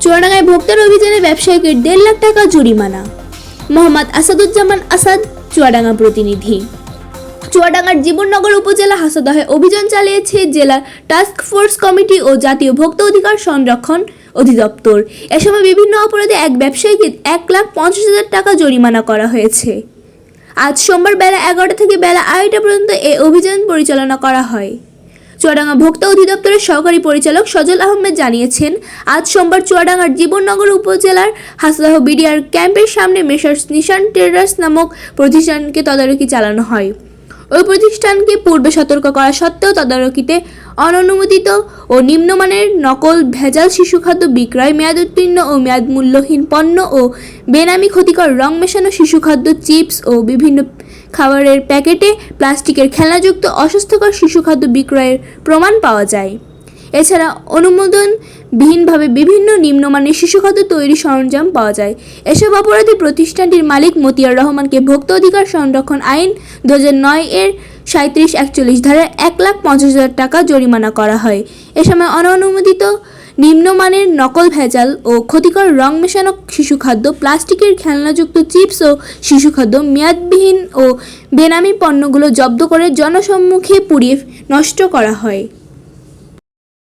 চুয়াডাঙ্গায় ভোক্তার অভিযানে ব্যবসায়ীকে 1.5 লাখ টাকা জরিমানা। মোহাম্মদ আসাদুজ্জামান আসাদ, চুয়াডাঙ্গা প্রতিনিধি। চুয়াডাঙ্গার জীবননগর উপজেলা হাসদহে অভিযান চালিয়েছে জেলা টাস্ক ফোর্স কমিটি ও জাতীয় ভোক্তা অধিকার সংরক্ষণ অধিদপ্তর। এ সময় বিভিন্ন অপরাধে এক ব্যবসায়ীকে 1,50,000 টাকা জরিমানা করা হয়েছে। আজ সোমবার বেলা 11টা থেকে বেলা 2:30 পর্যন্ত এই অভিযান পরিচালনা করা হয়। চুয়াডাঙ্গা ভোক্তা অধিদপ্তরের সহকারী পরিচালক সজল আহমেদ জানিয়েছেন, আজ সোমবার চুয়াডাঙ্গার জীবননগর উপজেলার হাসদহ বিডিআর ক্যাম্পের সামনে মেসার্স নিশান ট্রেডার্স নামক প্রতিষ্ঠানকে তদারকি চালানো হয়। ওই প্রতিষ্ঠানকে পূর্বে সতর্ক করা সত্ত্বেও তদারকিতে অননুমোদিত ও নিম্নমানের নকল ভেজাল শিশু খাদ্য বিক্রয়, মেয়াদোত্তীর্ণ ও মেয়াদমূল্যহীন পণ্য ও বেনামি ক্ষতিকর রং মেশানো শিশু খাদ্য, চিপস ও বিভিন্ন খাবারের প্যাকেটে প্লাস্টিকের খেলনাযুক্ত অস্বাস্থ্যকর শিশু খাদ্য বিক্রয়ের প্রমাণ পাওয়া যায়। এছাড়া অনুমোদনবিহীনভাবে বিভিন্ন নিম্নমানের শিশু খাদ্য তৈরির সরঞ্জাম পাওয়া যায়। এসব অপরাধী প্রতিষ্ঠানটির মালিক মতিয়ার রহমানকে ভোক্তা অধিকার সংরক্ষণ আইন 2009 এর 37-41 ধারায় 1,50,000 টাকা জরিমানা করা হয়। এ সময় অননুমোদিত নিম্নমানের নকল ভেজাল ও ক্ষতিকর রং মেশানো শিশু খাদ্য, প্লাস্টিকের খেলনাযুক্ত চিপস ও শিশু খাদ্য, মেয়াদবিহীন ও বেনামি পণ্যগুলো জব্দ করে জনসম্মুখে পুড়িয়ে নষ্ট করা হয়।